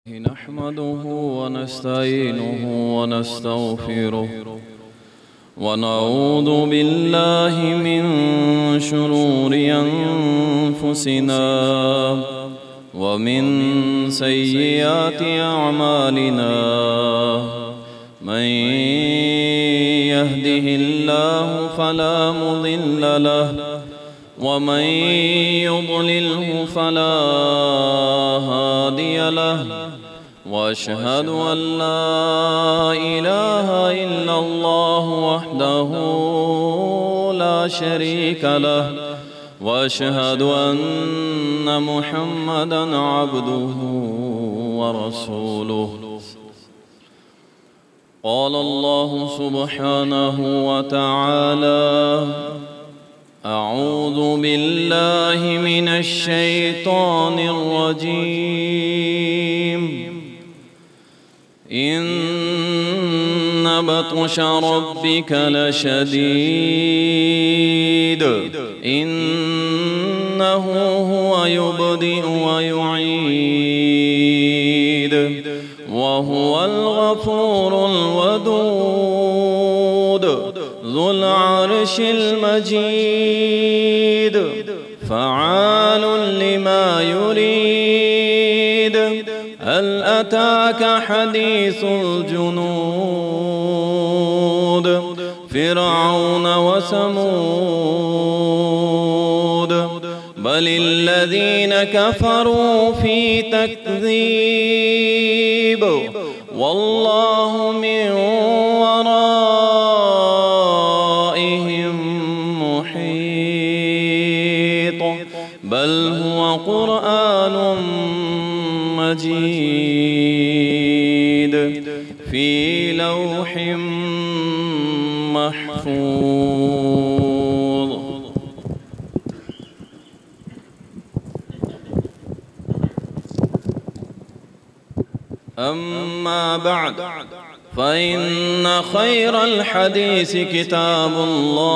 नहमदुहु व नस्तईनुहु व नस्तगफिरुहु व नऊज़ु बिल्लाहि मिन शुरूरि अनफुसिना व मिन सय्यिआति अअमालिना मन यहदिहिल्लाहु फला मुदिल्ल लहु व मन युद्लिल्हु फला हादिय लहु व अशहदु अन ला इलाहा इल्लल्लाहु वहदहु ला शरीक लहु व अशहदु अन्न मुहम्मदन अब्दुहु व रसूलुहु। क़ाल अल्लाहु सुब्हानहु व तआला अऊज़ु बिल्लाहि मिनश शैतानिर रजीम इन्न बत्श रब्बिक लशदीद इन्नहु हुवा युब्दिउ व युईद व हुवल गफूरुल वदूद ज़ुल अर्शिल मजीद फ़अालुन लिमा युरीद हल अताक हदीसुल जुनूद फ़िरऔन व समूद बलिल्लज़ीन कफ़रू फ़ी तकज़ीब वल्लाहु मिन वराइहिम मुहीत बल हुवा क़ुरआनुम मजीद फ़ी लौहिम महफूज़। अम्मा बअद फ़इन्न खैरल हदीस किताबुल्लाह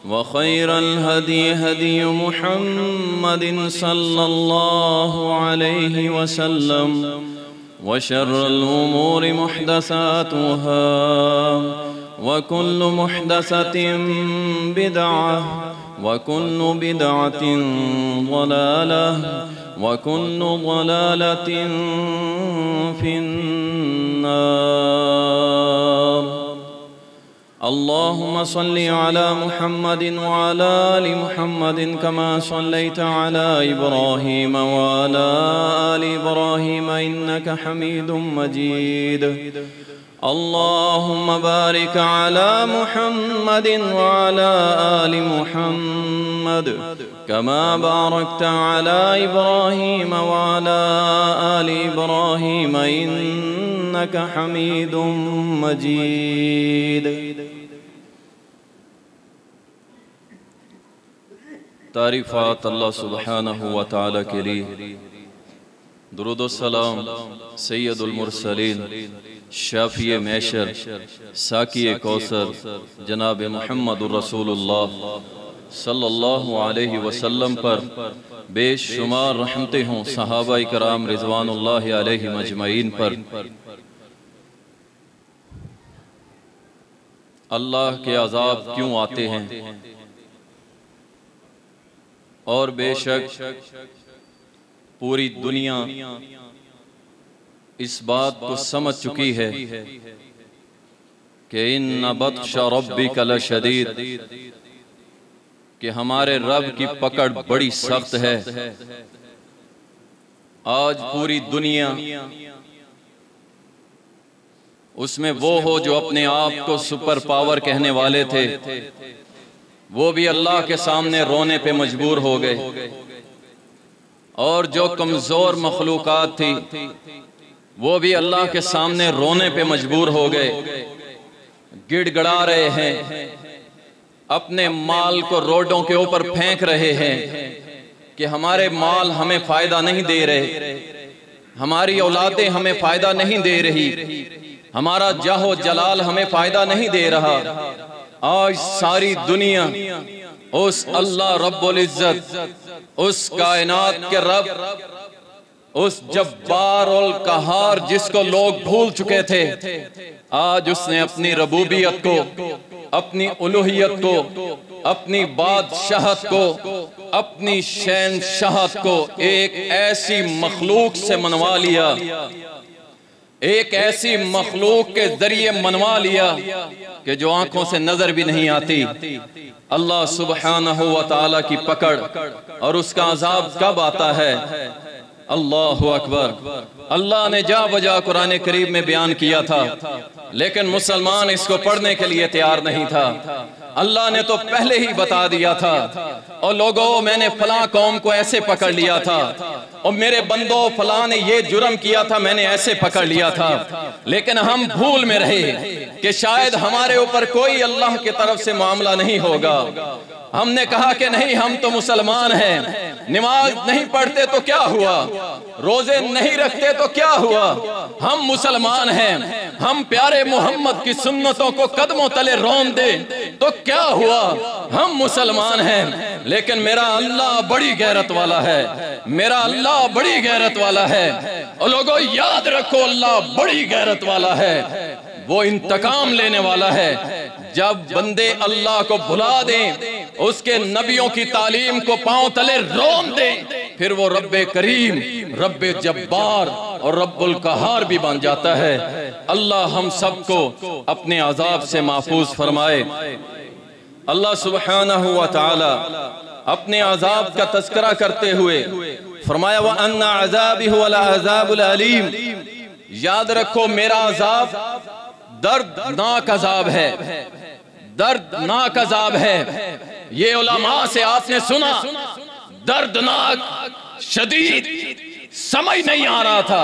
व खैरल हदी हदी मुहम्मदिन सल्लल्लाहु अलैहि वसल्लम व शर्रल उमूरि मुहदसातुहा व कुल्लु मुहदसतिन बिदअह व कुल्लु बिदअतिन ज़लालह व कुल्लु ज़लालतिन फिन्नार। अल्लाहुम्मा सल्लि अला मुहम्मदिन व अला आलि मुहम्मदिन कमा सल्लैता अला इब्राहीम व अला आलि इब्राहीम इन्नका हमीदुम मजीद। अल्लाहुम्मा बारिक अला मुहम्मदिन व अला आलि मुहम्मद कमा बारकता अला इब्राहीम व अला आलि इब्राहीम इन्नका हमीदुम मजीद। तारीफ़ात अल्लाह सुब्हानहु व तआला के लिए, दुरूद व सलाम सैयदुल मुरसलीन शाफ़िए महशर साक़िए कौसर जनाब मुहम्मदुर रसूलुल्लाह सल्लल्लाहु अलैहि वसल्लम पर बेशुमार रहमतें हों, सहाबा इकराम रिज़वानुल्लाहि अलैहिम अजमईन पर। अल्लाह के अज़ाब क्यों आते हैं? और बेशक पूरी दुनिया इस बात को समझ चुकी है कि इन्न बत्श रब्बिक लशदीद, कि हमारे रब की पकड़ बड़ी सख्त है। आज पूरी दुनिया उसमें वो हो जो अपने आप को सुपर पावर कहने वाले थे, वो भी अल्लाह के सामने रोने पे मजबूर हो गए, और जो कमजोर मखलूकात थी वो भी अल्लाह के सामने रोने पे मजबूर हो गए, गिड़गड़ा रहे हैं, अपने माल को रोडों के ऊपर फेंक रहे हैं कि हमारे माल हमें फायदा नहीं दे रहे, हमारी औलादें हमें फायदा नहीं दे रही, हमारा जाहो जलाल हमें फायदा नहीं दे रहा। आज सारी दुनिया उस अल्लाह रब्बुल इज्जत, उस कायनात के रब उस जब्बार और कहार जिसको लोग भूल चुके थे, आज उसने अपनी रबूबियत को, अपनी उलूहियत को, अपनी बादशाहत को, अपनी शहंशाहत को एक ऐसी मखलूक से मनवा लिया, एक ऐसी मखलूक के जरिए मनवा लिया कि जो आंखों से नजर भी नहीं आती। अल्लाह सुब्हानहू व तआला की पकड़ और उसका अजाब कब आता है? अल्लाहु अकबर। अल्लाह ने जा बजा कुरान करीम में बयान किया था, लेकिन मुसलमान इसको पढ़ने के लिए तैयार नहीं था। अल्लाह ने तो पहले ही बता दिया था, और लोगों मैंने फलां कौम को ऐसे पकड़ लिया था, और मेरे बंदों फलां ने ये जुर्म किया था, मैंने ऐसे पकड़ लिया था। लेकिन हम भूल में रहे कि शायद हमारे ऊपर कोई अल्लाह की तरफ से मामला नहीं होगा। हमने कहा कि नहीं, हम तो मुसलमान हैं, नमाज नहीं पढ़ते तो क्या हुआ, रोजे नहीं रखते तो क्या हुआ, हम मुसलमान हैं, हम प्यारे मोहम्मद की सुन्नतों को कदमों तले रौंद दे तो क्या हुआ, हम मुसलमान हैं। लेकिन मेरा अल्लाह बड़ी गैरत वाला है, मेरा अल्लाह बड़ी गैरत वाला है। और लोगों याद रखो, अल्लाह बड़ी गैरत वाला है, वो इंतकाम लेने वाला है। जब बंदे अल्लाह को भुला दें, उसके नबियों की तालीम को पांव तले रौंद दें, फिर वो रब्बे करीम, रब्बे जब्बार और रब्बुल कहार भी बन जाता है। अल्लाह हम सबको अपने अजाब से महफूज फरमाए। अल्लाह सुब्हानहू व तआला अपने अजाब का तज़किरा करते हुए फरमाया, व अन्ना अज़ाबी हुवल अज़ाबुल अलीम। याद रखो, मेरा अजाब दर्दनाक अजाब है, दर्दनाक अजाब है। ये उलमा से आपने सुना, दर्दनाक शदीद, समझ नहीं आ रहा था।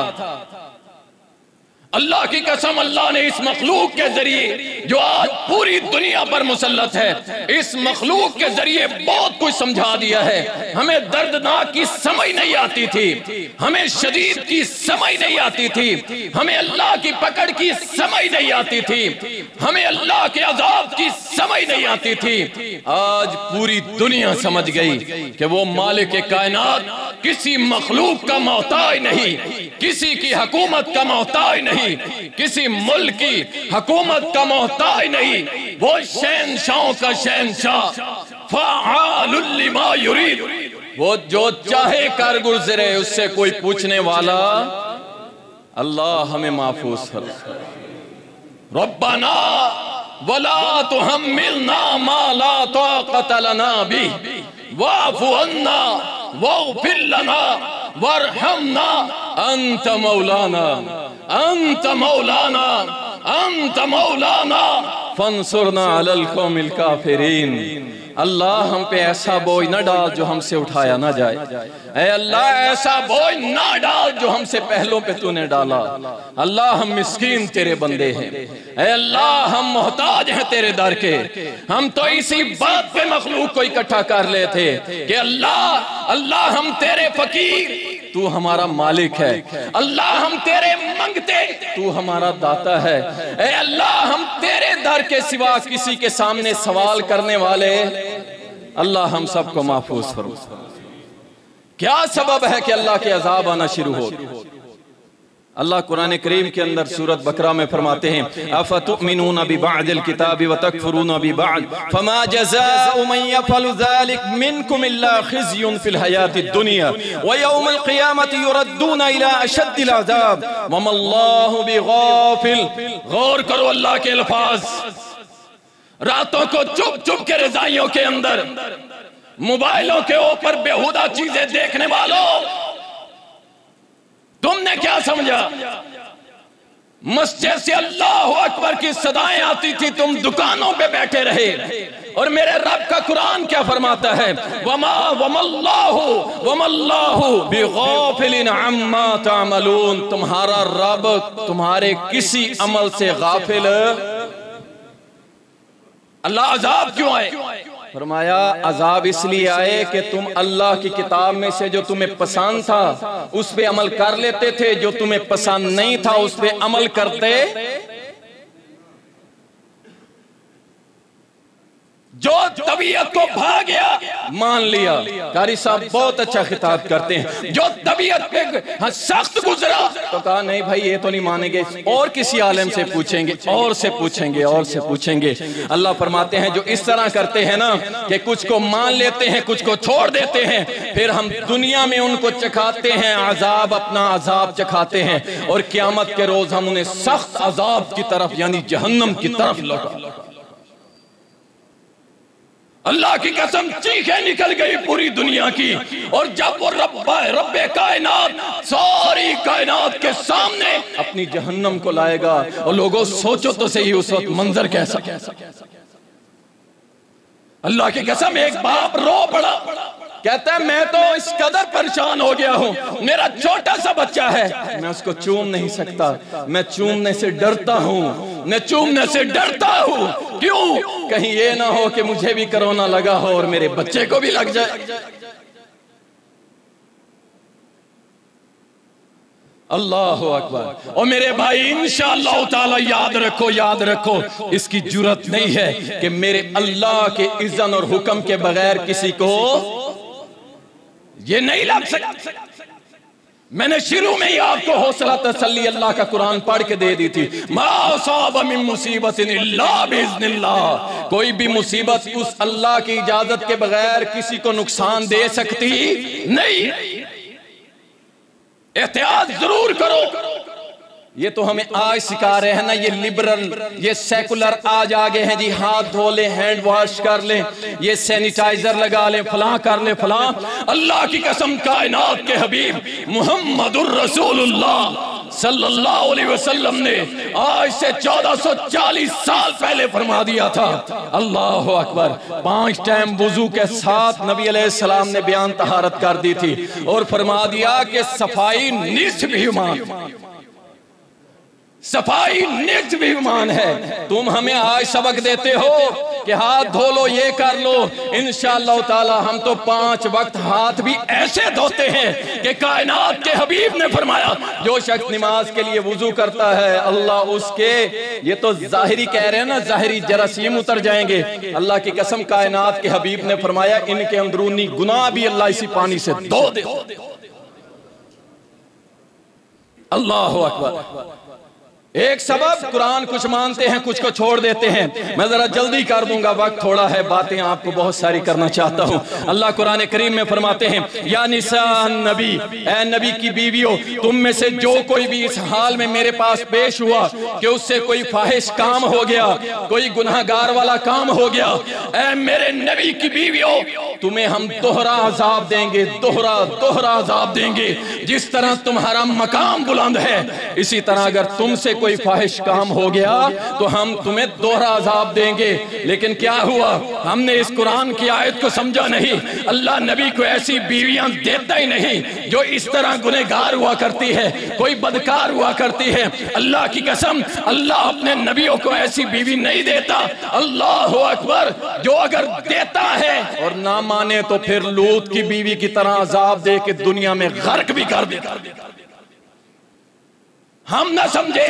अल्लाह की कसम, अल्लाह ने इस मखलूक के जरिए जो आज पूरी दुनिया पर मुसल्लत है, इस मखलूक के जरिए बहुत कुछ समझा दिया है। हमें दर्दनाक की समझ नहीं आती थी, हमें शदीद की समझ नहीं आती थी, हमें अल्लाह की पकड़ की समझ नहीं आती थी, हमें अल्लाह के अजाब की समझ नहीं आती थी। आज पूरी दुनिया समझ गई कि वो मालिक कायनात किसी मखलूक का मोहताज नहीं, किसी की हुकूमत का मोहताज नहीं, किसी मुल्क की हुकूमत का मोहताज नहीं। वो शहंशाहों का शहंशाह, फ़आलुल लिमा युरीद, वो जो चाहे कर गुजरे, उससे कोई पूछने वाला। अल्लाह हमें महफूज फरमाए। रब्बना वला तुहम्मिलना मा ला ताक़त लना बिही वाफ़ु अन्ना वग़फ़िर लना वरहमना अंत मौलाना, अंत मौलाना, अंत मौलाना फंसुरना अलल कौमिल काफिरीन। अल्लाह हम पे ऐसा बोझ न डाल जो हमसे उठाया ना जाए। ऐ अल्लाह ऐसा बोझ ना डाल जो हमसे पहलों पे तूने डाला। अल्लाह हम मिस्कीन तेरे बंदे हैं, ऐ अल्लाह हम मोहताज हैं तेरे दर के। हम तो इसी बात पे मखलूक को इकट्ठा कर ले थे कि अल्लाह, अल्लाह हम तेरे फकीर, तू हमारा मालिक है। अल्लाह हम तेरे मंगते, तू हमारा दाता है। ऐ अल्लाह हम तेरे दर के सिवा किसी के सामने सवाल करने वाले। अल्लाह हम सबको महफूज फरमा। क्या सबब है कि अल्लाह के अजाब आना शुरू हो? अल्लाह कुरान करीम के अंदर सूरत बकरा में फरमाते हैं, अफतुमिनूना बिबादिल किताबि व तकफुरूना बिबाद फमा जज़ाउ मन यफअलु ज़ालिक मिनकुम इल्ला खिज़्युन फिल हयातिद दुनिया व यौमल क़ियामति युरद्दूना इला अशद्दिल अज़ाब वमल्लाहु बिगाफिल। गौर करो अल्लाह के अल्फाज। रातों को चुप चुप के रज़ाइयों के अंदर, मोबाइलों के ऊपर बेहुदा चीजें देखने वालों, तुमने क्या समझा? मस्जिद से अल्लाहु अकबर की सदाएं आती थी, तुम दुकानों पे बैठे रहे। और मेरे रब का कुरान क्या फरमाता है, वमल्लाहु बिगाफिलिन अम्मा तामलून। तुम्हारा रब तुम्हारे किसी अमल से गाफिल। अल्लाह अजाब क्यों आए? फरमाया अजाब इसलिए आए कि तुम अल्लाह की किताब में से जो तुम्हें पसंद था उस पे अमल कर लेते थे, जो तुम्हें पसंद नहीं था उस पे अमल करते। जो तबीयत को भा गया मान लिया। कारी साहब बहुत अच्छा खिताब करते हैं। जो तबीयत पे सख्त गुजरा तो कहा नहीं भाई ये तो नहीं मानेंगे, और किसी आलिम से पूछेंगे, और से पूछेंगे, और से पूछेंगे। अल्लाह फरमाते हैं जो इस तरह करते हैं ना कि कुछ को मान लेते हैं, कुछ को छोड़ देते हैं, फिर हम दुनिया में उनको चखाते हैं अजाब, अपना अजाब चखाते हैं, और क़यामत के रोज हम उन्हें सख्त अजाब की तरफ यानी जहन्नम की तरफ लौटा। अल्लाह की कसम चीखें निकल गई पूरी दुनिया की। और जब वो रब्बे कायनात सारी कायनात के सामने अपनी जहन्नम को लाएगा, और लोगों सोचो तो सही उस वक्त मंजर कैसा। अल्लाह की कसम एक बाप रो पड़ा, कहता है मैं तो इस कदर परेशान हो गया हूँ, मेरा छोटा सा बच्चा है, मैं उसको चूम नहीं सकता, मैं चूमने से डरता हूँ, मैं चूमने से डरता हूँ। क्यों? कहीं ये ना हो कि मुझे भी कोरोना लगा हो और मेरे बच्चे को भी लग जाए। अल्लाह अकबर। और मेरे भाई इंशाअल्लाह ताला याद रखो, याद रखो, इसकी जुर्रत नहीं है कि मेरे अल्लाह के इज़्ज़न और हुक्म के बगैर किसी को ये नहीं लग सकता। मैंने शुरू में ही आपको हौसला तसल्ली अल्लाह का कुरान पढ़ के दे दी थी। मा असाब मिन मुसीबतिन इल्ला बिइज़्निल्लाह, कोई भी मुसीबत उस अल्लाह की इजाजत के बगैर किसी को नुकसान दे सकती नहीं। एहतियात जरूर करो। ये तो हमें आज सिखा रहे हैं ना, ये लिबरल, ये सेकुलर आज आगे हैं जी, हाथ धो ले, हैंड वॉश कर ले, ये सैनिटाइजर लगा ले, फलां कर ले, फलां। अल्लाह की कसम कायनात के हबीब मुहम्मदुर रसूलुल्लाह सल्लल्लाहु अलैहि वसल्लम ने आज से 1440 साल पहले फरमा दिया था। अल्लाह अकबर। 5 टाइम वुजू के साथ नबी अलैहिस्सलाम ने बयान तहारत कर दी थी और फरमा दिया कि सफाई निस्फ ईमान, सफाई निस्फ ईमान है। तुम हमें आज सबक देते हो कि हाथ धो लो, ये कर लो। इंशाअल्लाह ताला हम तो 5 वक्त हाथ भी ऐसे धोते हैं कि कायनात के हबीब ने फरमाया जो शख्स नमाज के लिए वुजू करता है अल्लाह उसके, ये तो जाहिरी कह रहे हैं ना, जाहिरी जरासीम उतर जाएंगे। अल्लाह की कसम कायनात के हबीब ने फरमाया इनके अंदरूनी गुनाह भी अल्लाह इसी पानी से धो दे। अल्लाह अकबर। एक सबब कुरान कुछ मानते हैं, कुछ को छोड़ देते हैं। मैं जरा जल्दी कर दूंगा, वक्त थोड़ा है, बातें आपको बहुत सारी करना चाहता हूं। अल्लाह कुरान करीम में फरमाते हैं या निसा नबी, ए नबी की बीवियों, तुम में से जो कोई भी इस हाल में मेरे पास पेश हुआ कि उससे कोई फाहिश काम हो गया, कोई गुनाहगार वाला काम हो गया, ए मेरे नबी की बीवियों, तुम्हें हम दोहरा अजाब देंगे, दोहरा दोहरा अजाब देंगे। जिस तरह तुम्हारा मकाम बुलंद है, इसी तरह अगर तुमसे कोई फाहिश काम हो गया तो हम तुम्हें दोहरा अजाब देंगे। लेकिन क्या हुआ, हमने इस कुरान की आयत को समझा नहीं। अल्लाह नबी को ऐसी बीवियां देता ही नहीं जो इस तरह गुनहगार हुआ करती है, कोई बदकार हुआ करती है। अल्लाह की कसम, अल्लाह अपने नबियों को ऐसी बीवी नहीं देता। अल्लाह अकबर। जो अगर देता है और ना माने तो फिर लूत की बीवी की तरह अजाब दे के दुनिया में गर्क भी कर देता। हम ना समझे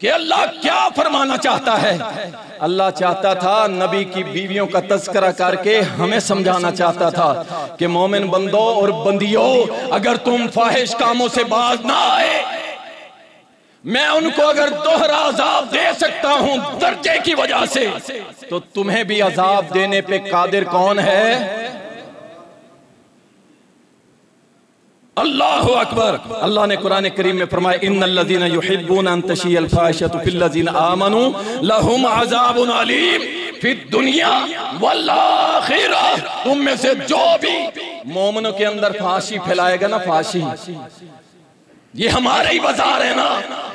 कि अल्लाह क्या फरमाना चाहता है। अल्लाह चाहता था नबी की बीवियों का तज़किरा करके हमें समझाना चाहता था कि मोमिन बंदों और बंदियों, अगर तुम फाहिश कामों से बाज ना आए, मैं उनको अगर दोहरा अजाब दे सकता हूं दर्जे की वजह से, तो तुम्हें भी अजाब देने पे कादिर कौन है? अल्लाह अकबर। अल्लाह ने कुरान करीम में फरमाया इन्नल्लज़ीना युहिब्बूना अन तशियल फाहिशतु फिल्लज़ीना आमनू लहुम अज़ाबुन अलीम फिद दुनिया वल आखिरह। तुम में से जो भी मोमिनों के अंदर फांसी फैलाएगा ना, फांसी, ये हमारे ही बाजार है ना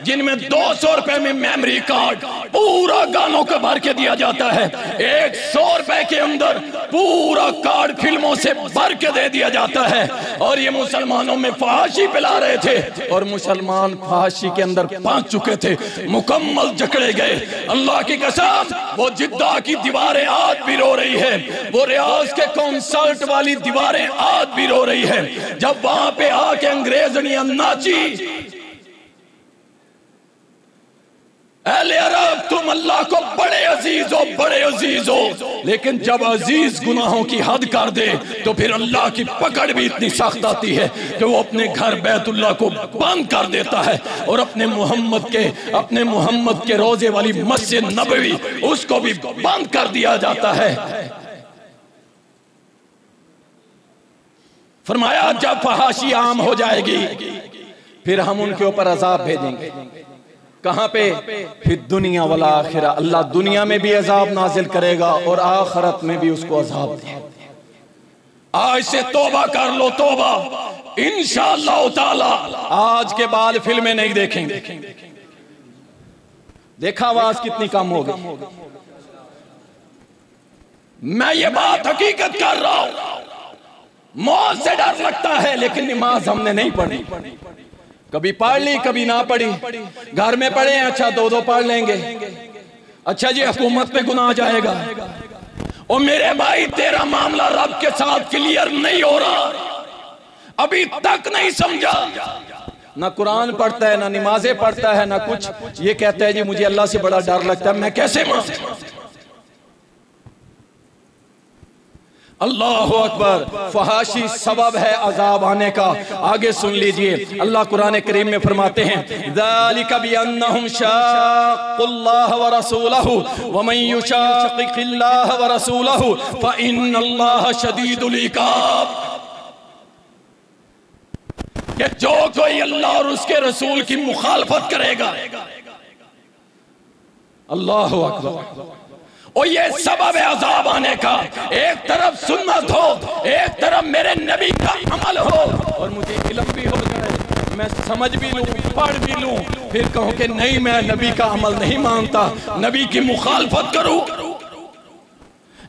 जिनमें 200 रुपए में मेमोरी कार्ड पूरा गानों का भर के दिया जाता है, 100 रुपए के अंदर पूरा कार्ड फिल्मों से भर के दे दिया जाता है। और ये मुसलमानों में फांसी पिला रहे थे और मुसलमान फांसी के अंदर पहुंच चुके थे, मुकम्मल जकड़े गए। अल्लाह की कसम, वो जिद्दा की दीवारें आज भी रो रही है, वो रियाज के कॉन्सर्ट वाली दीवारें आज भी रो रही है। जब वहां पे आके अंग्रेजनियां नाची, अहले अरब तुम अल्लाह को बड़े अजीज हो, बड़े अजीज हो, लेकिन जब अजीज गुनाहों की हद कर दे तो फिर अल्लाह की पकड़ भी इतनी सख्त आती है कि वो अपने घर बैतुल्लाह को बंद कर देता है और अपने मोहम्मद के रोजे वाली मस्जिद नबवी उसको भी बंद कर दिया जाता है। फरमाया जब फहाशी आम हो जाएगी फिर हम उनके ऊपर अजाब भेजेंगे। कहां पे? फिर दुनिया वाला आखिरा, अल्लाह दुनिया में भी अजाब नाजिल करेगा और आखिरत में भी उसको अजाब देगा। आज से तौबा कर लो, तौबा इंशाअल्लाह ताला। आज के बाद फिल्में नहीं देखेंगे। देखा आवाज कितनी कम हो गई। मैं ये बात हकीकत कर रहा हूं। मौत से डर लगता है लेकिन नमाज हमने नहीं पढ़ी। कभी पढ़ ली कभी ना पढ़ी। घर में पढ़े अच्छा दो दो पढ़ लेंगे। अच्छा जी हुकूमत पे गुनाह जाएगा। और मेरे भाई तेरा मामला रब के साथ क्लियर नहीं हो रहा, अभी तक नहीं समझा। ना कुरान पढ़ता है ना नमाजें पढ़ता है ना कुछ। ये कहता है जी मुझे अल्लाह से बड़ा डर लगता है। मैं कैसे मानूं? अल्लाह अकबर। फहाशी सबब है अजाब आने का। आगे सुन लीजिए, अल्लाह कुरान करीम में फरमाते हैं ज़ालिका बिअन्नहुम शाक़्क़ुल्लाह व रसूलहु व मन युशाक़िक़िल्लाह व रसूलहु फ़इन्नल्लाह शदीदुल इक़ाब। कि जो कोई अल्लाह और उसके रसूल की मुखालफत करेगा, अल्लाह अकबर, और ये सबब है अजाब आने का। एक तरफ सुन्नत हो, एक तरफ मेरे नबी का अमल हो, और मुझे इल्म भी हो जाए, मैं समझ भी लूं, पढ़ भी लूं, फिर कहूं कि नहीं मैं नबी का अमल नहीं मानता, नबी की मुखालफत करूं।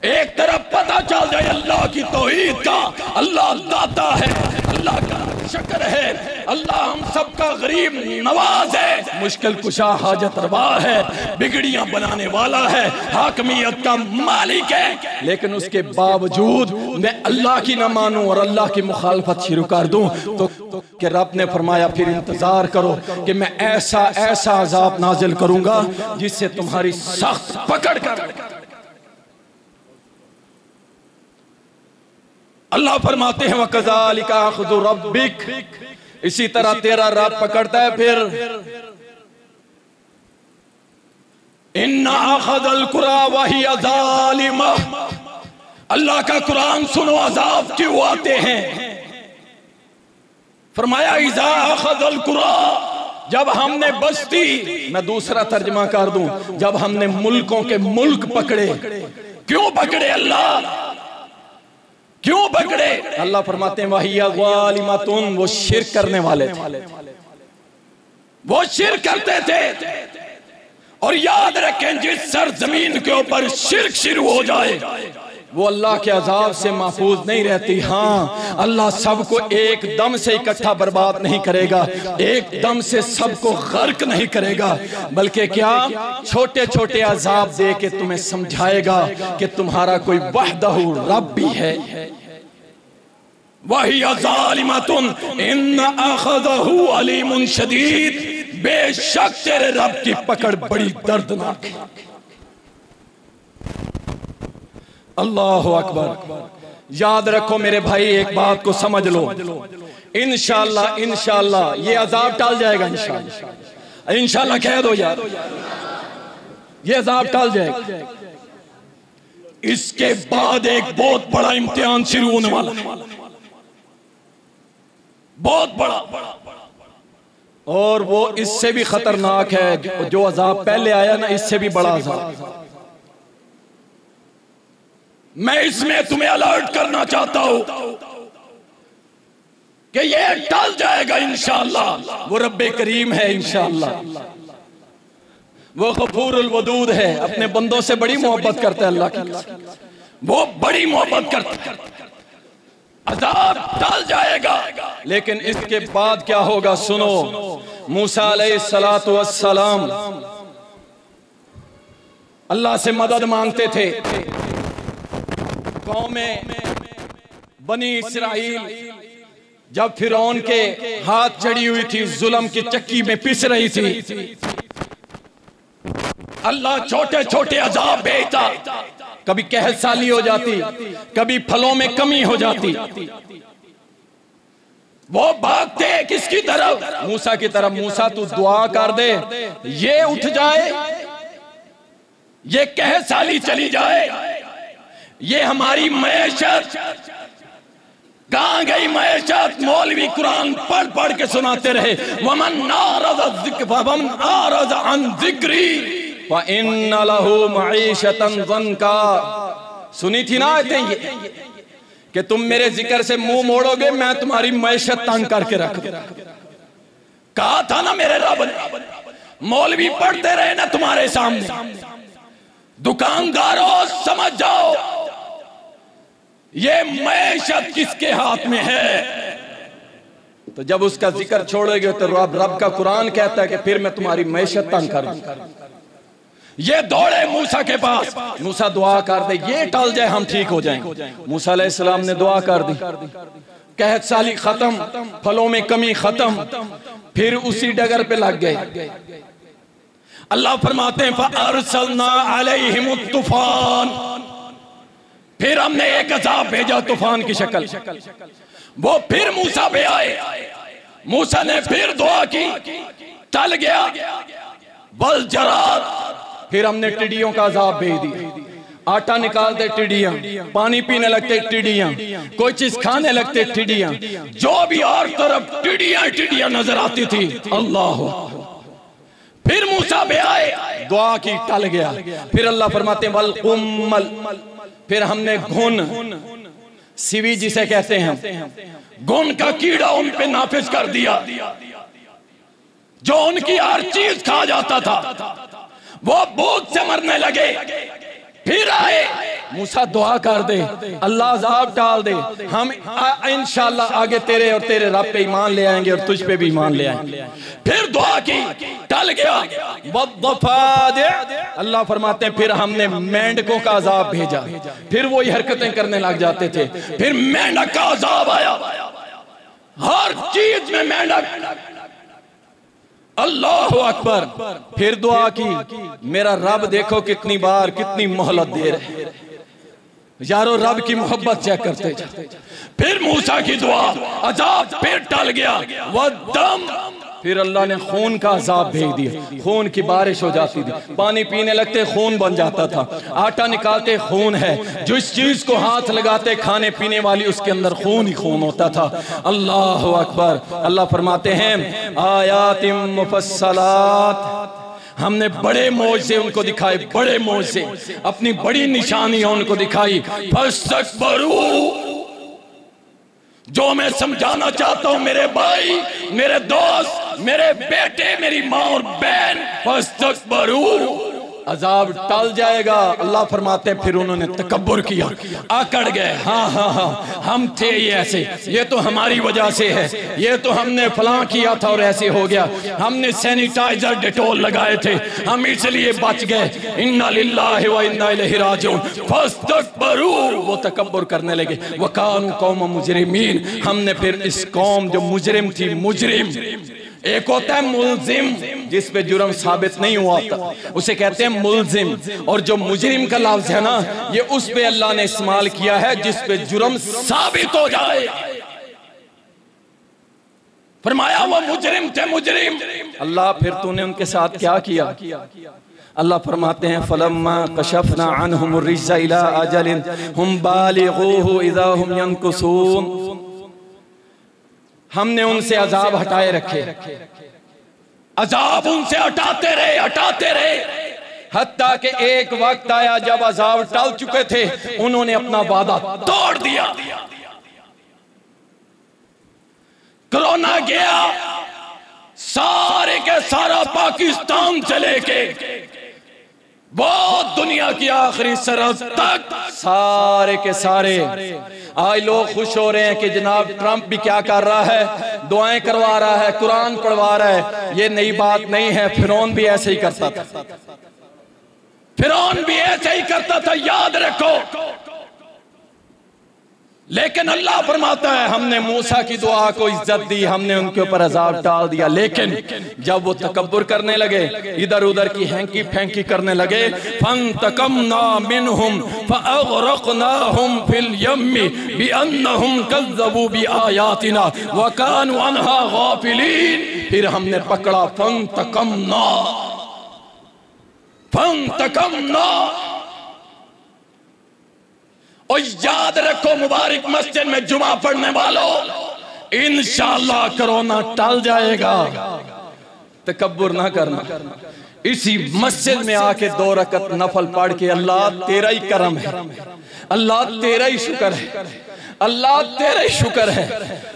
एक तरफ पता चल जाए अल्लाह की तौहीद का, अल्लाह दाता है, अल्लाह का शक्र है, अल्लाह हम सबका गरीब नवाज है, मुश्किल कुशा हाजत रवा है, बिगड़ियां बनाने वाला है, हाकमियत का मालिक है, लेकिन उसके बावजूद मैं अल्लाह की ना मानूं और अल्लाह की मुखालफत शुरू कर दूं तो कि रब ने फरमाया फिर इंतजार करो कि मैं ऐसा ऐसा अजाब नाजिल करूंगा जिससे तुम्हारी सख्त पकड़ कर। अल्लाह फरमाते हैं वकज़ालिका अख़्ज़ु रब्बिक, इसी तरह तेरा रब पकड़ता है। फिर इन्ना अख़ज़ल क़ुरा वहिय ज़ालिमा, अल्लाह का कुरान सुनो अजाब क्यों आते हैं। फरमाया इज़ा अख़ज़ल क़ुरा, जब हमने बस्ती, मैं दूसरा तर्जमा कर दूं, जब हमने मुल्कों के मुल्क पकड़े। क्यों पकड़े अल्लाह, क्यों पकड़े? अल्लाह फरमाते हैं वहिया ज़ालिमतुन, वो शिर्क करने वाले थे, वो शिर्क करते थे। और याद रखें जिस सरजमीन के ऊपर शिर्क शुरू हो जाए वो अल्लाह के अजाब से महफूज नहीं रहती। हाँ, अल्लाह सबको एकदम से इकट्ठा बर्बाद नहीं करेगा, एकदम से सबको गर्क नहीं करेगा, बल्कि क्या छोटे छोटे अजाब दे के तुम्हें समझाएगा कि तुम्हारा कोई वहदहु रब भी है। वही ज़ालिमतुन इन्ना अख़ज़हु अलीमुन शदीद, बेशक तेरे रब की पकड़ बड़ी दर्दनाक है। अल्लाह अकबर। याद रखो मेरे भाई, एक बात को समझ लो, इंशाअल्लाह इंशाअल्लाह ये अजाब टल जाएगा। इंशाअल्लाह इंशाअल्लाह कह दो यार, ये अजाब टल जाएगा। इसके बाद एक बहुत बड़ा इम्तिहान शुरू होने वाला, बहुत बड़ा, और वो इससे भी खतरनाक है। जो अजाब पहले आया ना, इससे भी बड़ा अजाब। मैं इसमें तुम्हें अलर्ट करना चाहता हूं कि ये टल जाएगा इंशाअल्लाह। वो रब्बे करीम है इंशाअल्लाह, वो गफूरुल वदूद है, अपने बंदों से बड़ी मोहब्बत करता है अल्लाह की, वो बड़ी मोहब्बत करता है। अजाब टल जाएगा, लेकिन इसके बाद क्या होगा सुनो। मूसा अलैहिस्सलातु वस्सलाम अल्लाह से मदद मांगते थे। कौमें बनी इस्राइल जब फिरौन के हाथ चढ़ी हुई थी, जुल्म की चक्की में पिस रही थी, अल्लाह छोटे छोटे अजाब भेजता, कभी कहत साली हो जाती, कभी फलों में कमी हो जाती। वो भागते किसकी तरफ? मूसा की तरफ। मूसा तू दुआ कर दे, ये उठ जाए, ये कहत साली चली जाए, ये हमारी मैशत कहां गई? मैशत मौलवी कुरान पढ़ पढ़ के सुनाते रहे। वमन आरज़ अन ज़िक्री फ़इन्न लहू मईशतन ज़ंका। सुनी थी ना आयतें ये कि तुम मेरे जिक्र से मुंह मोड़ोगे, मैं तुम्हारी मैशत तंग करके रख दूं। कहा था ना मेरे रब ने, मौलवी पढ़ते रहे ना तुम्हारे सामने। दुकानदारों समझ जाओ, ये मैशत किसके हाथ में है। तो जब उसका जिक्र छोड़ोगे तो रब का कुरान कहता है कि फिर मैं तुम्हारी मैशत तंग करूं। ये दौड़े मूसा के पास, मूसा दुआ कर दे, ये टल जाए, हम ठीक हो जाएंगे। मूसा अलैहिस्सलाम ने दुआ कर दी, कहत साली खत्म, फलों में कमी खत्म। फिर उसी डगर पे लग गए। अल्लाह फरमाते हैं फअरसलना अलैहिमुत तूफान, फिर हमने एक अज़ाब भेजा तूफान की शक्ल। वो फिर मूसा पे आए, मूसा ने फिर दुआ की, टल गया। बल जरात, फिर हमने टिड्डियों का अज़ाब भेज दिया। आटा निकालते टिड्डियां, पानी पीने लगते टिड्डियां, कोई चीज खाने लगते टिड्डियां, जो भी हर तरफ टिड्डियां टिड्डियां नजर आती थी। अल्लाह, फिर मूसा पे आए, दुआ की, टल गया। फिर अल्लाह फरमाते वल कुम्मल, फिर हमने घुन, सिवी जिसे कहते हैं, घुन का कीड़ा उन पे नाफिज कर दिया, जो उनकी हर चीज खा जाता था। वो भूख से मरने लगे। फिर आए, मूसा दुआ कर दे, अल्लाह अज़ाब टाल दे, हम इंशाअल्लाह आगे तेरे और तेरे रब पे ईमान ले आएंगे और तुझ पे भी ईमान ले आएंगे। फिर दुआ की, टल गया। अल्लाह फरमाते हैं फिर हमने मेंढकों का अज़ाब भेजा, फिर वही हरकतें करने लग जाते थे। फिर मेंढक का अज़ाब आया, हर चीज में मेंढक। अल्लाह अकबर। फिर दुआ की, मेरा रब देखो कितनी बार कितनी मोहलत दे रहे। यारो रब की मोहब्बत चेक करते जाते। फिर मूसा की दुआ, अजाब फिर टल गया। वह दम, फिर अल्लाह ने खून का अजाब भेज दिया, खून की बारिश हो जाती थी, पानी पीने लगते खून बन जाता था, आटा निकालते खून है, जिस चीज को हाथ लगाते खाने पीने वाली उसके अंदर खून ही खून होता था। अल्लाह अकबर। अल्लाह फरमाते हैं आयातिम मुफस्सलात, हमने बड़े मौजे उनको दिखाए, बड़े मौजे, अपनी बड़ी निशानियां उनको दिखाई। फस्तकबरू, जो मैं समझाना चाहता हूं मेरे भाई, मेरे दोस्त, मेरे बेटे, मेरी माँ और बहन, फस्तकबरू, अजाब टल जाएगा। अल्लाह फरमाते हैं फिर उन्होंने तकब्बुर किया, आकड़ गए। हाँ हाँ हाँ, हम थे ये ऐसे, ये तो हमारी वजह से है, ये तो हमने फलां किया था और ऐसे हो गया, हमने सैनिटाइजर डेटोल लगाए थे, हम इसलिए बच गए। इन्ना लिल्लाहि व इन्ना इलैहि राजिऊन। फस्तकबरू, वो तकब्बुर करने लगे। वकानु कौम मुजरिमीन, हमने फिर इस कौम जो मुजरिम थी, मुजरिम एक होता है मुल्जिम जिस पे जुर्म साबित नहीं हुआ था, उसे कहते हैं मुल्जिम, और जो मुजरिम का लफ्ज है ना, ये उस पे अल्लाह ने इस्तेमाल किया है जिस पे जुर्म साबित हो जाए। फरमाया वो मुजरिम थे, मुजरिम। अल्लाह फिर तूने उनके साथ क्या किया? अल्लाह फरमाते हैं फलम्मा कशफना अन्हुम रिज्जा इला अजलिन हुम बालिगूहु इज़ा हुम यनकुसून, हमने उनसे अजाब हटाए रखे, अजाब उनसे हटाते रहे, हटाते रहे, हत्ता कि एक वक्त आया जब अजाब टल चुके थे, उन्होंने अपना वादा तोड़ दिया। कोरोना गया, सारे के सारा पाकिस्तान से लेके बहुत दुनिया की आखिरी सरहद तक सारे के सारे आज लोग खुश हो रहे हैं कि जनाब ट्रंप भी क्या कर रहा है, दुआएं करवा रहा है, कुरान पढ़वा रहा है। ये नई बात नहीं है, फिरौन भी ऐसे ही करता था, फिरौन भी ऐसे ही करता था, याद रखो। लेकिन अल्लाह फरमाता है हमने मूसा की दुआ को इज्जत दी, हमने उनके ऊपर अजाब टाल दिया। लेकिन जब वो तकब्बुर करने लगे, इधर उधर की हैंकी फैंकी करने लगे, फंतकमना मिनहुम फअगरकनाहुम फिल यम्मी बिअन्नहुम कज़्ज़बू बिआयातिना व कानू अन्हा गाफिलीन। फिर हमने पकड़ा, फंतकमना। और याद रखो मुबारक मस्जिद में जुमा पढ़ने वालों, इंशाअल्लाह कोरोना टल जाएगा। तकब्बुर ना करना। इसी मस्जिद में आके 2 रकत नफल पढ़ के अल्लाह तेरा ही करम है, अल्लाह तेरा ही शुक्र है, अल्लाह तेरा ही शुक्र है।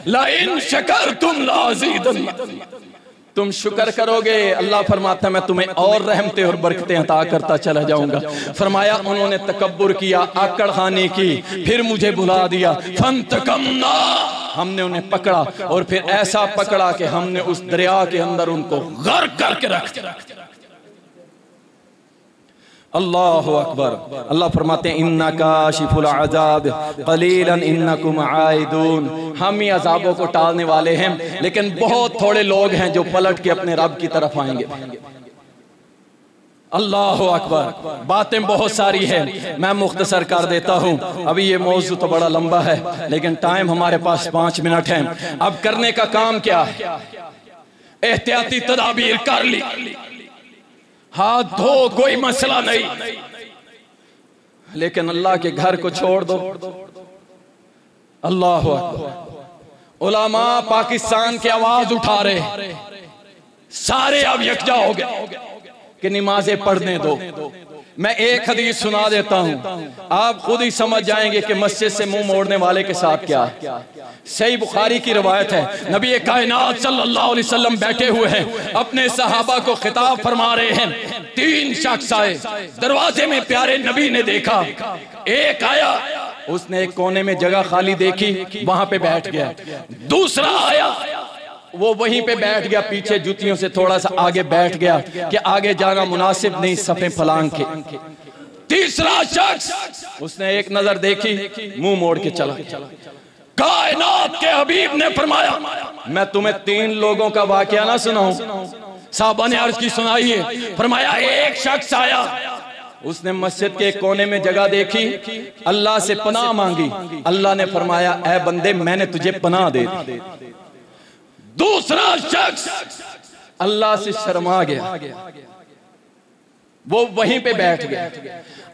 ला इन शकरतुम लाज़ीदन्नकुम, तुम शुक्र करोगे, अल्लाह फरमाता है मैं तुम्हें और रहमतें और बरकतें अता करता चला जाऊंगा। फरमाया उन्होंने तकब्बुर किया, आकड़ खानी की, फिर मुझे बुला दिया। फंतकमना, हमने उन्हें पकड़ा और फिर ऐसा पकड़ा कि हमने उस दरिया के अंदर उनको गर्क करके रख दिया। अल्लाहु अकबर। अल्लाह फरमाते हैं इन्ना काशिफुल अज़ाब क़लीलन इन्नकुम आइदून, हम ही अज़ाबों को टालने वाले हैं, लेकिन बहुत थोड़े लोग हैं जो पलट के अपने रब की तरफ आएंगे। अल्लाहु अकबर। बातें बहुत सारी हैं, मैं मुख्तसर कर देता हूँ। अभी ये मौजू तो बड़ा लंबा है, लेकिन टाइम हमारे पास 5 मिनट है। अब करने का काम क्या है? एहतियाती तदाबीर कर ली, हाथ धो, कोई मसला नहीं, लेकिन अल्लाह के घर को छोड़ दो। अल्लाह अकबर। उलमा पाकिस्तान की आवाज उठा रहे, सारे अब यकजा हो गए कि नमाजें पढ़ने दो। मैं एक हदीस सुना देता हूं, आप खुद ही समझ जाएंगे कि मस्जिद से मुंह मोड़ने वाले के साथ क्या है। सही बुखारी की रवायत है, नबी कायनात सल्लल्लाहु अलैहि वसल्लम बैठे हुए हैं, अपने सहाबा को खिताब फरमा रहे हैं। 3 शख्स आए, दरवाजे में प्यारे नबी ने देखा। एक आया, उसने एक कोने में जगह खाली देखी, वहां पे बैठ गया। दूसरा आया, वो वहीं पे बैठ गया, पीछे जूतियों से थोड़ा सा आगे बैठ गया कि आगे जाना मुनासिब नहीं, सफे फलांग के। तीसरा शख्स, उसने एक नजर देखी, मुंह मोड़ के चला। कायनात के हबीब ने फरमाया मैं तुम्हें 3 लोगों का वाकया ना सुनाऊं? साहबा ने अर्ज की सुनाइए। फरमाया एक शख्स आया, उसने मस्जिद के कोने में जगह देखी, अल्लाह से पनाह मांगी। अल्लाह ने फरमाया ऐ बंदे मैंने तुझे पनाह दे दी। दूसरा शख्स अल्लाह से शर्मा गया, वो वहीं पे बैठ गया।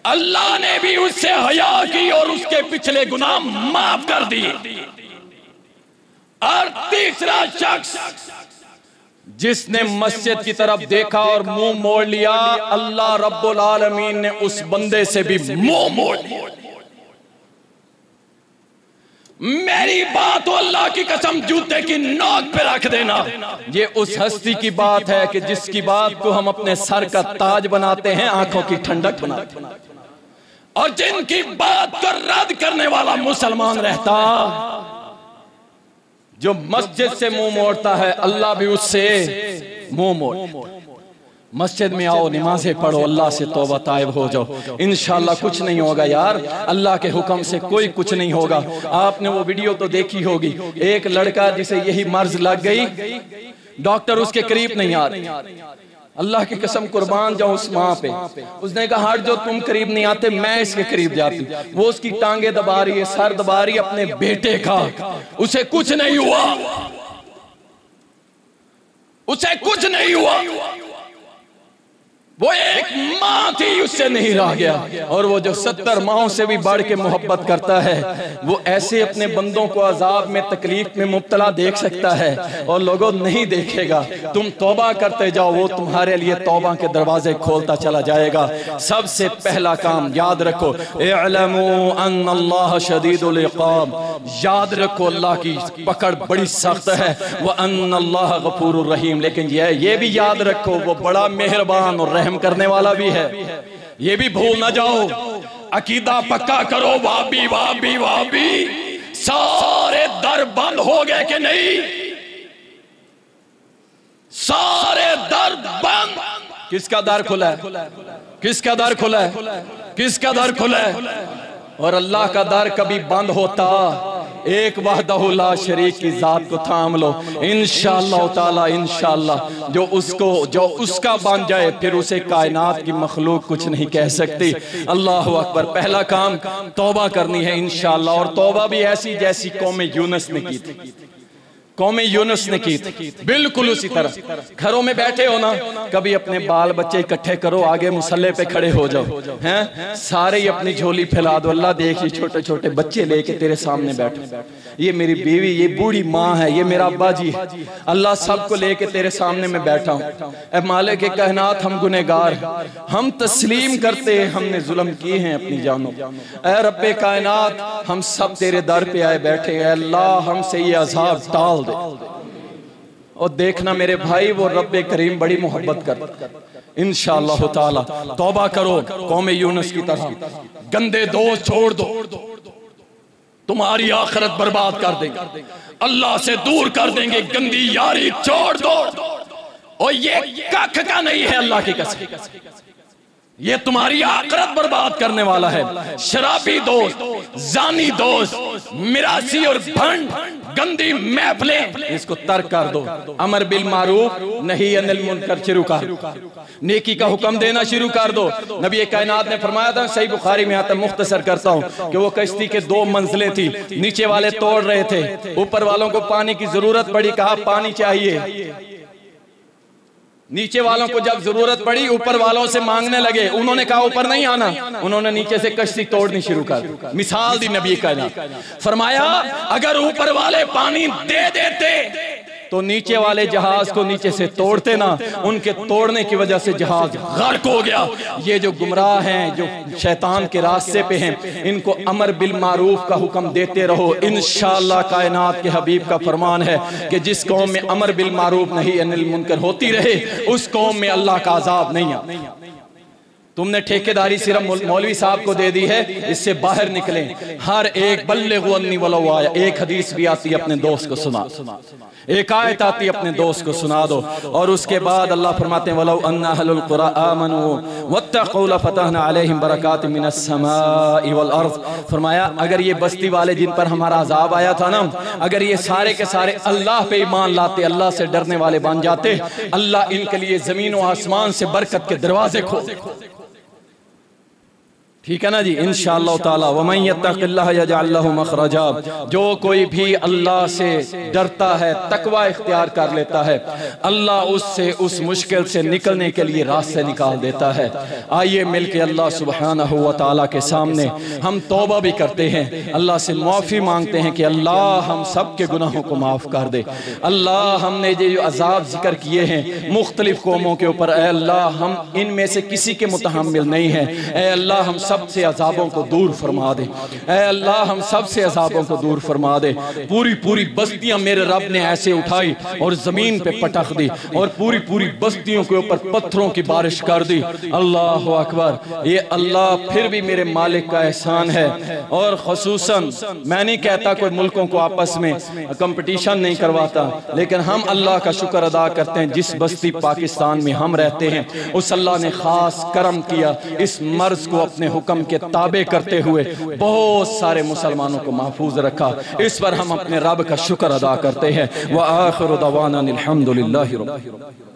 अल्लाह ने भी उससे हया की और उसके पिछले गुनाह माफ कर दिए। और तीसरा शख्स जिसने मस्जिद की तरफ देखा और मुंह मोड़ लिया, अल्लाह रब्बुल आलमीन ने उस बंदे से भी मुंह मोड़ लिया। मेरी बात तो अल्लाह की कसम जूते की नोक पे रख देना, ये उस हस्ती की बात है कि जिसकी बात को हम अपने सर का ताज बनाते हैं, आंखों की ठंडक बनाते हैं, और जिनकी बात को रद्द करने वाला मुसलमान रहता। जो मस्जिद से मुंह मोड़ता है, अल्लाह भी उससे मुंह मोड़। मस्जिद में आओ, नमाजें पढ़ो, अल्लाह से तौबा ताइब हो जाओ, इंशाअल्लाह कुछ नहीं होगा यार, अल्लाह के हुक्म से कोई कुछ नहीं होगा। आपने वो वीडियो तो देखी होगी, एक लड़का जिसे यही मर्ज लग गई, डॉक्टर उसके करीब नहीं आ रहे। अल्लाह की कसम कुर्बान जाऊं उस माँ पे, उसने कहा हट जो तुम करीब नहीं आते, मैं इसके करीब जाती। वो उसकी टांगे दबा रही है, सर दबा रही है अपने बेटे का, उसे कुछ नहीं हुआ, उसे कुछ नहीं हुआ। वो एक माँ थी, उससे नहीं रह गया। और वो जो 70 माओं से भी बढ़ के मोहब्बत करता है, वो ऐसे अपने बंदों को अजाब में तकलीफ में मुब्तला देख सकता है, और लोगों नहीं देखेगा। तुम तौबा करते जाओ, वो तुम्हारे लिए तौबा के दरवाजे खोलता चला जाएगा। सबसे पहला काम याद रखो, इअलमू अन्नल्लाह शदीदुल इक़ाब, याद रखो अल्लाह की पकड़ बड़ी सख्त है। व अन्नल्लाह गफूरुर रहीम, लेकिन ये भी याद रखो वो बड़ा मेहरबान और रहम करने वाला भी है, ये भी भूल ना जाओ। अकीदा पक्का करो, वाबी वाबी वाबी, सारे दर बंद हो गए कि नहीं? सारे दर बंद। किसका दर खुला है? किसका दर खुला है? किसका दर खुला है? और अल्लाह का दर कभी बंद होता एक वहदहु ला शरीक की जात को थाम लो, इंशाअल्लाह ताला इंशाअल्लाह जो उसका बन जाए फिर उसे कायनात की मखलूक कुछ नहीं कह सकती। अल्लाह अकबर। पहला काम तौबा करनी है इंशाअल्लाह, और तौबा भी ऐसी जैसी कौम यूनुस ने की थी। कौम यूनुस ने की थी बिल्कुल उसी तरह। घरों में बैठे हो ना, कभी अपने बाल बच्चे इकट्ठे करो, आगे मुसल्ले पे खड़े हो जाओ, हैं सारे ही अपनी झोली फैला दो। अल्लाह देखिए छोटे छोटे बच्चे लेके तेरे सामने बैठे, ये मेरी बीवी, ये बूढ़ी माँ है, ये मेरा अब्बा जी है, अल्लाह सबको लेके तेरे सामने में बैठा हूँ। ऐ मालिक के कायनात, हम गुनहगार, हम तस्लीम करते हैं हमने जुल्म किए हैं अपनी जानों। ऐ रब्बे कायनात, हम सब तेरे दर पे आए बैठे हैं, अल्लाह हमसे ये अज़ाब टाल दे। और देखना मेरे भाई, वो रब्बे करीम बड़ी मोहब्बत करता। इंशाअल्लाह ताला तौबा करो कौम यूनुस की तरह। गंदे दोस्त छोड़ दो, तुम्हारी आखिरत बर्बाद कर देंगे, अल्लाह से दूर कर देंगे। गंदी यारी छोड़ दो, और ये कख का नहीं है अल्लाह की कसम, ये तुम्हारी आखिरत बर्बाद करने वाला है। शराबी दोस्त, जानी दोस्त, मिरासी और भंड, गंदी महफिलें, इसको तर्क कर दो। अमर बिल मारूफ नहीं अनिल मुनकर शुरू कर, नेकी का हुक्म देना शुरू कर दो। नबी कायनात ने फरमाया था, सही बुखारी में आता, मुख्तसर करता हूँ, कि वो कश्ती के 2 मंजिलें थी, नीचे वाले तोड़ रहे थे, ऊपर वालों को पानी की जरूरत पड़ी, कहा पानी चाहिए। नीचे वालों को जब जरूरत पड़ी ऊपर वालों से मांगने लगे, उन्होंने कहा ऊपर नहीं आना, उन्होंने नीचे से कश्ती तोड़नी शुरू कर। मिसाल दी नबी का ना, फरमाया अगर ऊपर वाले पानी दे देते तो नीचे वाले जहाज को नीचे से तोड़ते ना, उनके तोड़ने की वजह से जहाज गर्क हो गया। ये जो गुमराह हैं, जो शैतान के रास्ते पे हैं, इनको अमर बिल मारूफ का हुक्म देते रहो। इंशाअल्लाह कायनात के हबीब का फरमान है कि जिस कौम में अमर बिल मारूफ नहीं अनिल मुनकर होती रहे, उस कौम में अल्लाह का अजाब नहीं आता। तुमने ठेकेदारी सिर्फ मौलवी साहब को दे दी है, इससे बाहर निकले। हर एक बल्लिगु अन्नी वलो आया, एक हदीस भी आती है अपने दोस्त को सुना, एक आयत आती है अपने दोस्त को सुना दो। और उसके बाद अल्लाह फरमाते हैं, वलो अन्ना अहलुल कुरा आमनू वत्तक़ू लफ़तहना अलैहिम बरकातिम मिनस समाई वल अर्ज़। फरमाया अगर ये बस्ती वाले जिन पर हमारा अज़ाब आया था ना, अगर ये सारे के सारे अल्लाह पे ईमान लाते, अल्लाह से डरने वाले बन जाते, अल्लाह इनके लिए जमीन और आसमान से बरकत के दरवाजे खोल। ठीक है ना जी, इंशाअल्लाह ताला। वमन यत्तक़िल्लाह यजअल लहु मखरजा, जो कोई भी अल्लाह से डरता है, तकवा इख्तियार कर लेता है, अल्लाह उससे उस मुश्किल से निकलने के लिए रास्ते निकाल देता है। आइए मिलके अल्लाह सुब्हानहू व तआला के सामने हम तौबा भी करते हैं, अल्लाह से माफ़ी मांगते हैं कि अल्लाह हम सब के गुनाहों को माफ़ कर दे। अल्लाह हमने जो अजाब जिक्र किए हैं मुख्तलिफ कौमों के ऊपर, ऐ अल्लाह हम इनमें से किसी के मुतहम्मिल नहीं हैं। ऐ अल्लाह हम सबसे अजाबों को दूर फरमा दे, ऐ अल्लाह हम सबसे अजाबों को दूर फरमा दे। पूरी पूरी बस्तियां मेरे रब ने ऐसे उठाई और जमीन पे पटक दी, और पूरी पूरी बस्तियों के ऊपर पत्थरों की बारिश कर दी। अल्लाह अकबर। ये अल्लाह फिर भी मेरे मालिक का एहसान है। और खुसूसन मैं नहीं कहता कोई मुल्कों को आपस में कंपटीशन नहीं करवाता, लेकिन हम अल्लाह का शुक्र अदा करते हैं जिस बस्ती पाकिस्तान में हम रहते हैं, उस अल्लाह ने खास करम किया, इस मर्ज को अपने हुक्म के ताबे करते हुए बहुत सारे मुसलमानों को महफूज रखा। इस पर हम अपने रब का शुक्र अदा करते हैं। व आखिरु दवाना अनिल हम्दुलिल्लाहि रब्बिल आलमीन।